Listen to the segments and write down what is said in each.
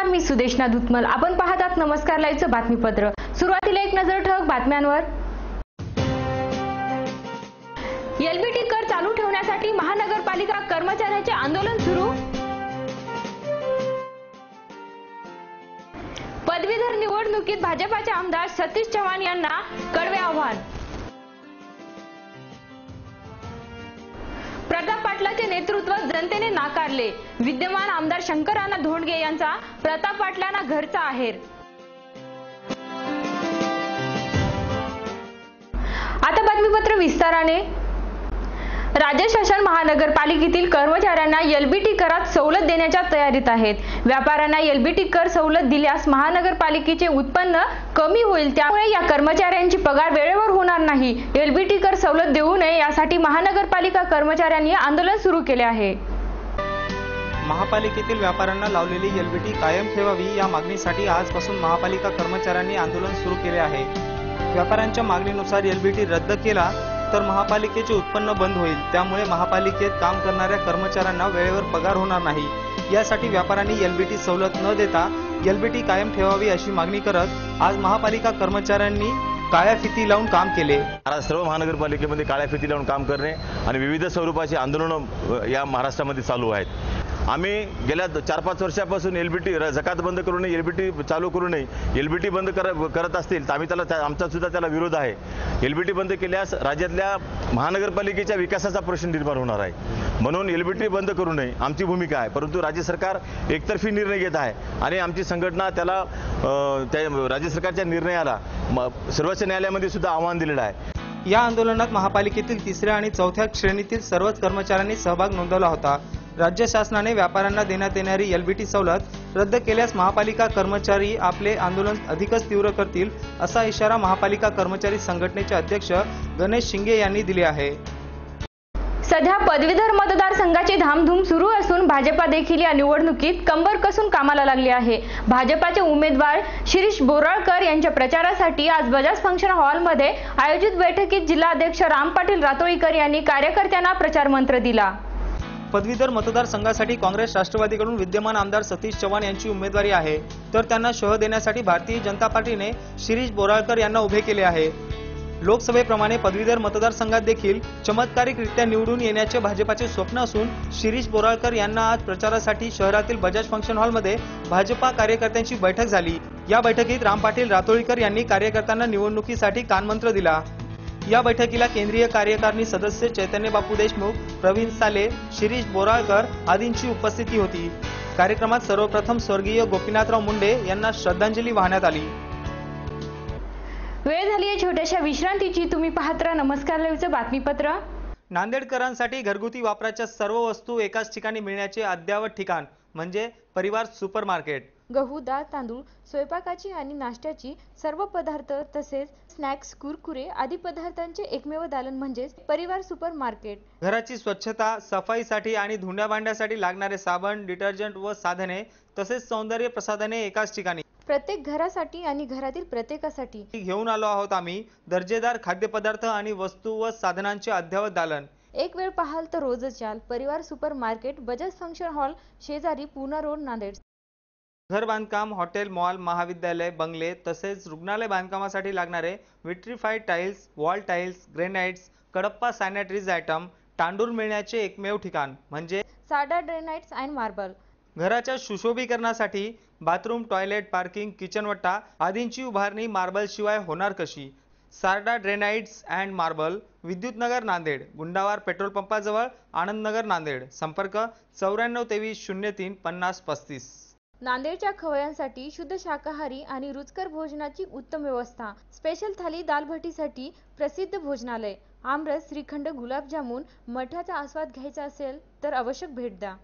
मी सुदेशना दुत्मल। आपण पाहत आहात नमस्कार लाईव्हचं बातमीपत्र। सुरुवातीला एक नजर ठळक बातम्यांवर। एलबीटी कर चालू ठेवण्यासाठी महानगरपालिका कर्मचाऱ्यांचे आंदोलन सुरू। पदवीधर निवडणुकीत भाजपाचे आमदार सतीश चव्हाण यांना कडवे आव्हान। प्रताप पाटलांचे नेतृत्व जनतेने नाकारले। विद्यमान आमदार शंकरांना धोंडगे यांचा प्रताप पाटलांना घरचा आहेर। आता बातमीपत्र विस्ताराने। राज्य शासन महानगरपालिकेतील कर्मचाऱ्यांना एलबीटी करात सवलत देण्याच्या तयारीत आहेत। व्यापाऱ्यांना एलबीटी कर सवलत दिल्यास महानगरपालिकेचे उत्पन्न कमी होईल, त्यामुळे या कर्मचाऱ्यांची पगार वेळेवर होणार नाही। एलबीटी कर सवलत देऊ नये यासाठी महानगरपालिका कर्मचाऱ्यांनी आंदोलन सुरू केले आहे। महापालिकेतील व्यापाऱ्यांना लावलेली एलबीटी कायम ठेवावी या मागणीसाठी आजपासून महापालिका कर्मचाऱ्यांनी आंदोलन सुरू केले आहे। व्यापाऱ्यांच्या मागणीनुसार एलबीटी रद्द केला तर महापालिकेचे उत्पन्न बंद होईल, त्यामुळे महापालिकेत काम करणाऱ्या कर्मचाऱ्यांना वेळेवर पगार होणार नाही। यासाठी व्यापाऱ्यांनी एलबीटी सवलत न देता एलबीटी कायम ठेवावी अशी मागणी करत आज महापालिका कर्मचाऱ्यांनी काळ्या फिती लावून काम केले। सर्व महानगरपालिकेमध्ये काळ्या फिती लावून काम करणे आणि विविध स्वरूपाची आंदोलनं या महाराष्ट्रामध्ये चालू आहेत। आम्ही गेल्या 4-5 वर्षापासून एलबीटी जकात बंद करू नये, एलबीटी चालू करू नये, एलबीटी बंद करत असतील तर आम्ही आमचा सुद्धा त्याला विरोध आहे। एलबीटी बंद केल्यास राज्यातल्या महानगरपालिकेच्या विकासाचा प्रश्न निर्माण होणार आहे, म्हणून एलबीटी बंद करू नये आमची भूमिका आहे। परंतु राज्य सरकार एकतर्फी निर्णय घेत आहे आणि आमची संघटना त्याला राज्य सरकारच्या निर्णयाला सर्वोच्च न्यायालयामध्ये सुद्धा आव्हान दिलेलं आहे। या आंदोलनात महापालिकेतील 3ऱ्या आणि 4थ्या श्रेणीतील सर्वच कर्मचाऱ्यांनी सहभाग नोंदवला होता। राज्य शासनाने व्यापाऱ्यांना देण्यात येणारी एलबीटी सवलत रद्द केल्यास महापालिका कर्मचारी आपले आंदोलन अधिकच तीव्र करतील, असा इशारा महापालिका कर्मचारी संघटनेचे अध्यक्ष गणेश शिंगे यांनी दिले आहे। सध्या पदवीधर मतदारसंघाची धामधूम सुरू असून भाजपा देखील या निवडणुकीत कंबर कसून कामाला लागली आहे। भाजपाचे उमेदवार शिरीष बोराळकर यांच्या प्रचारासाठी आज बजाज फंक्शन हॉलमध्ये आयोजित बैठकीत जिल्हाध्यक्ष राम पाटील रातोळीकर यांनी कार्यकर्त्यांना प्रचार मंत्र दिला। पदवीधर मतदारसंघासाठी काँग्रेस राष्ट्रवादीकडून विद्यमान आमदार सतीश चव्हाण यांची उमेदवारी आहे, तर त्यांना शह देण्यासाठी भारतीय जनता पार्टीने शिरीष बोराळकर यांना उभे केले आहे। लोकसभेप्रमाणे पदवीधर मतदारसंघात देखील चमत्कारिकरित्या निवडून येण्याचे भाजपाचे स्वप्न असून शिरीष बोराळकर यांना आज प्रचारासाठी शहरातील बजाज फंक्शन हॉलमध्ये भाजपा कार्यकर्त्यांची बैठक झाली। या बैठकीत राम पाटील रातोळीकर यांनी कार्यकर्त्यांना निवडणुकीसाठी कानमंत्र दिला। या बैठकीला केंद्रीय कार्यकारिणी सदस्य चैतन्य बापू देशमुख, प्रवीण साले, शिरीष बोराळकर आदींची उपस्थिती होती। कार्यक्रमात सर्वप्रथम स्वर्गीय गोपीनाथराव मुंडे यांना श्रद्धांजली वाहण्यात आली। वेळ झाली आहे छोट्याशा विश्रांतीची। तुम्ही पाहत राहा नमस्कार लाईव्हचं बातमीपत्र। नांदेडकरांसाठी घरगुती वापराच्या सर्व वस्तू एकाच ठिकाणी मिळण्याचे अद्ययावत ठिकाण म्हणजे परिवार सुपर मार्केट। गहू, डाळ, तांदूळ, स्वयंपाकाची आणि नाश्त्याची सर्व पदार्थ तसेच स्नॅक्स, कुरकुरे आदी पदार्थांचे एकमेव दालन म्हणजे परिवार सुपर मार्केट। घराची स्वच्छता, सफाईसाठी आणि धुण्या भांड्यासाठी लागणारे साबण, डिटर्जंट व साधने तसेच सौंदर्य प्रसाधने एकाच ठिकाणी। प्रत्येक घरासाठी आणि घरातील प्रत्येकासाठी घेऊन आलो आहोत आम्ही दर्जेदार खाद्यपदार्थ आणि वस्तू व साधनांचे अद्ययावत दालन। एक वेळ पाहाल तर रोजच याल। परिवार super market, Bajaj function hall शेजारी, पूना रोड, नांदेड। घर बांधकाम, हॉटेल, मॉल, महाविद्यालय, बंगले तसेच रुग्णालय बांधकामासाठी लागणारे vitrified tiles, wall tiles, granites, Kadapa sanitaries item, तांदूळ मिळण्याचे एकमेव ठिकाण म्हणजे साडा ग्रेनाइट्स अँड मार्बल। घराच्या सुशोभीकरणासाठी बाथरूम, टॉयलेट, पार्किंग, किचनवट्टा आदींची उभारणी मार्बल शिवाय होणार कशी? Sarda granites and marble, Vidyutnagar, Nanded, Gundawar petrol पंपाजवळ, आनंदनगर, नांदेड। संपर्क 9423 03 50 35। नांदेडच्या खवय्यांसाठी शुद्ध शाकाहारी आणि रुचकर भोजनाची उत्तम व्यवस्था। स्पेशल थाली दाल भटीसाठी प्रसिद्ध भोजनालय। आमरस, श्रीखंड, गुलाबजामुन, मठाचा आस्वाद घ्यायचा असेल तर अवश्य भेट द्या।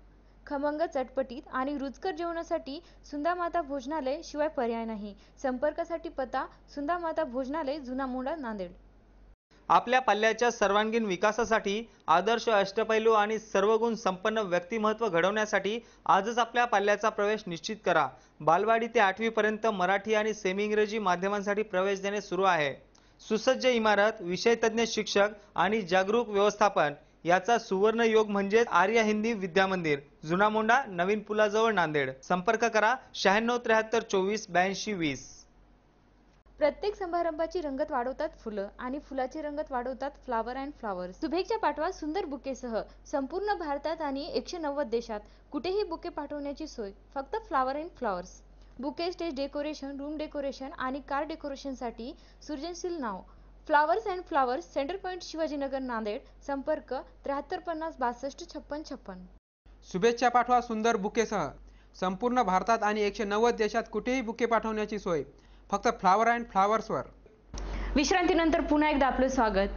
खमंग, चटपटीत आणि रुचकर जेवणासाठी सुंदामाता भोजनालय शिवाय पर्याय नाही। संपर्कासाठी पत्ता सुंदामाता भोजनालय, जुना मोंढा, नांदेड। आपल्या पाल्याच्या सर्वांगीण विकासासाठी आदर्श, अष्टपैलू आणि सर्वगुण संपन्न व्यक्तिमत्व घडवण्यासाठी आजच आपल्या पाल्याचा प्रवेश निश्चित करा। बालवाडी ते 8वी पर्यंत मराठी आणि सेमी इंग्रजी माध्यमांसाठी प्रवेश देणे सुरू आहे। सुसज्ज इमारत, विषय तज्ञ शिक्षक आणि जागरूक व्यवस्थापन याचा सुवर्ण योग म्हणजे आर्य हिंदी विद्या मंदिर, जुना मोंडा, नवीन पुलाजवळ, नांदेड. संपर्क करा 9673248220. प्रत्येक समारंभाची रंगत वाढवतात फुलं आणि फुलाची रंगत वाढवतात फ्लावर अँड फ्लावर्स. शुभेच्छा पाठवा सुंदर बुकेसह. संपूर्ण भारतात आणि 190 देशात कुठेही बुके पाठवण्याची सोय फक्त flower and flowers. Bouquet, stage decoration, room decoration आणि कार डेकोरेशनसाठी सृजनशील नाव flowers and flowers, centre point, Shivajinagar, Nanded. संपर्क 7350 62 56 56. शुभेच्छा पाठवा सुंदर बुकेसह. संपूर्ण भारतात आणि 190 देशात कुठेही बुके पाठवण्याची सोय फक्त फ्लावर अँड फ्लावर्सवर. विश्रांतीनंतर पुन्हा एकदा आपलं स्वागत.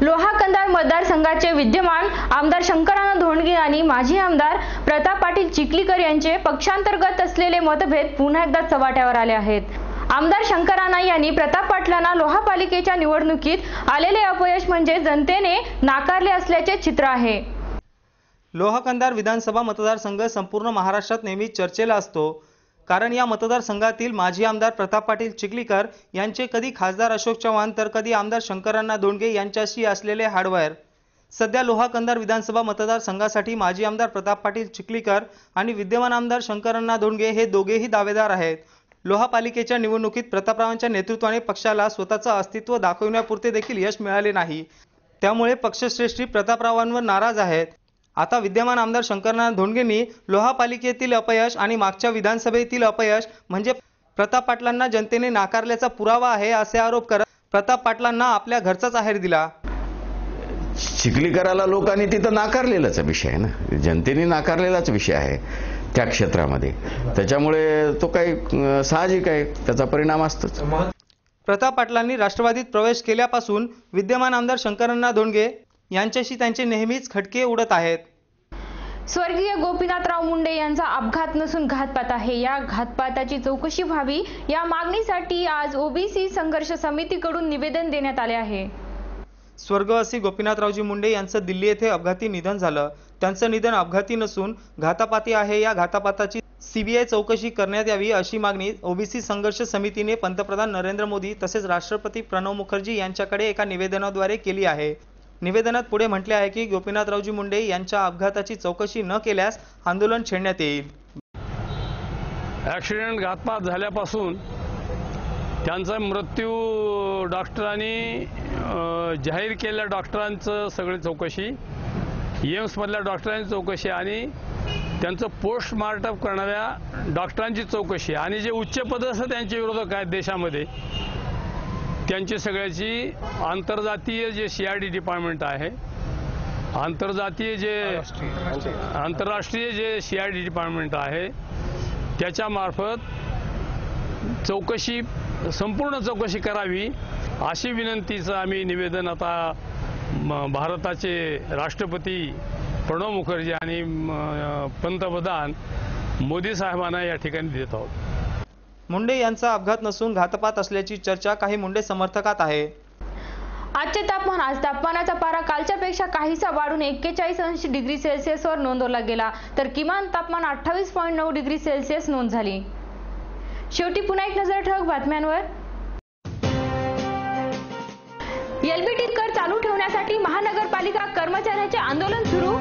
लोहा कंधार मतदारसंघाचे विद्यमान आमदार शंकराना धोंडगे आणि माजी आमदार प्रताप पाटील चिखलीकर यांचे पक्षांतर्गत असलेले मतभेद पुन्हा एकदा चव्हाट्यावर आले आहेत. आमदार शंकराना यांनी प्रताप पाटलांना लोहा पालिकेच्या निवडणुकीत आलेले अपयश म्हणजे जनतेने नाकारले असल्याचे चित्र आहे. लोहा कंधार विधानसभा मतदारसंघ संपूर्ण महाराष्ट्रात नेहमी चर्चेला असतो, कारण या मतदारसंघातील माजी आमदार प्रताप पाटील चिखलीकर यांचे कधी खासदार अशोक चव्हाण तर कधी आमदार शंकराना धोंडगे यांच्याशी असलेले हार्डवायर. सध्या लोहा कंधार विधानसभा मतदारसंघासाठी माजी आमदार प्रताप पाटील चिखलीकर आणि विद्यमान आमदार शंकराना धोंडगे हे दोघेही दावेदार आहेत. लोहा पालिकेच्या निवडणुकीत प्रतापरावांच्या नेतृत्वाने पक्षाला स्वतःचं अस्तित्व दाखवण्यापुरते देखील यश मिळाले नाही. त्यामुळे पक्षश्रेष्ठी प्रतापरावांवर नाराज आहेत. आता विद्यमान आमदार शंकराना धोंडगेंनी लोहा पालिकेतील अपयश आणि मागच्या विधानसभेतील अपयश म्हणजे प्रताप पाटलांना जनतेने नाकारल्याचा पुरावा आहे असे आरोप करत प्रताप पाटलांना आपल्या घरचाच आहेर दिला. चिखलीकराला लोकांनी तिथं नाकारलेलाच विषय आहे ना, जनतेने नाकारलेलाच विषय आहे त्या क्षेत्रामध्ये. त्याच्यामुळे तो काही साहजिक आहे, त्याचा परिणाम असतोच. प्रताप पाटलांनी राष्ट्रवादीत प्रवेश केल्यापासून विद्यमान आमदार शंकराना धोंडगे यांच्याशी त्यांचे नेहमीच खटके उडत आहेत. स्वर्गीय गोपीनाथराव मुंडे यांचा अपघात नसून घातपात आहे. या घातपाताची चौकशी व्हावी या मागणीसाठी आज ओबीसी संघर्ष समितीकडून निवेदन देण्यात आले आहे. स्वर्गवासी गोपीनाथरावजी मुंडे यांचं दिल्ली येथे अपघाती निधन झालं. त्यांचं निधन अपघाती नसून घातापाती आहे. या घातापाताची सीबीआय चौकशी करण्यात यावी अशी मागणी ओबीसी संघर्ष समितीने पंतप्रधान नरेंद्र मोदी तसेच राष्ट्रपती प्रणव मुखर्जी यांच्याकडे एका निवेदनाद्वारे केली आहे. निवेदनात पुढे म्हटले आहे की गोपीनाथरावजी मुंडे यांच्या अपघाताची चौकशी न केल्यास आंदोलन छेडण्यात येईल. ॲक्सिडेंट घातपात झाल्यापासून त्यांचा मृत्यू डॉक्टरांनी जाहीर केलेल्या डॉक्टरांचं सगळी चौकशी, एम्समधल्या डॉक्टरांची चौकशी आणि त्यांचं पोस्टमार्टम करणाऱ्या डॉक्टरांची चौकशी आणि जे उच्च पदस्थ त्यांचे विरोधक आहेत देशामध्ये त्यांची सगळ्याची आंतरजातीय जे CID डिपार्टमेंट आहे, आंतरराष्ट्रीय जे CID डिपार्टमेंट आहे त्याच्यामार्फत संपूर्ण चौकशी करावी अशी विनंतीचं आम्ही निवेदन आता भारताचे राष्ट्रपती प्रणव मुखर्जी आणि पंतप्रधान मोदी साहेबांना या ठिकाणी देत आहोत. मुंडे यांचा अपघात नसून घातपात असल्याची चर्चा काही मुंडे समर्थकात आहे. आजचे तापमान. आज तापमानाचा पारा कालच्या पेक्षा काहीसा वाढून 41 डिग्री सेल्सिअसवर नोंदवला गेला, तर किमान तापमान 28.9 डिग्री सेल्सिअस नोंद झाली. शेवटी पुन्हा एक नजर ठळक बातम्यांवर. एलबीटी कर चालू ठेवण्यासाठी महानगरपालिका कर्मचाऱ्यांचे आंदोलन सुरू.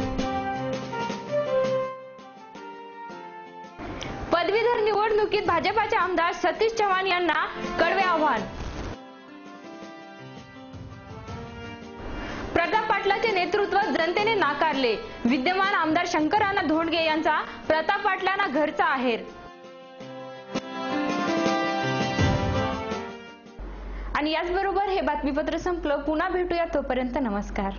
पदवीधर निवडणुकीत भाजपाचे आमदार सतीश चव्हाण यांना कडवे आव्हान. प्रताप पाटलांचे नेतृत्व जनतेने नाकारले. विद्यमान आमदार शंकराना धोंडगे यांचा प्रताप पाटलांना घरचा आहेर. आणि याचबरोबर हे बातमीपत्र संपलं. पुन्हा भेटूया, तोपर्यंत नमस्कार.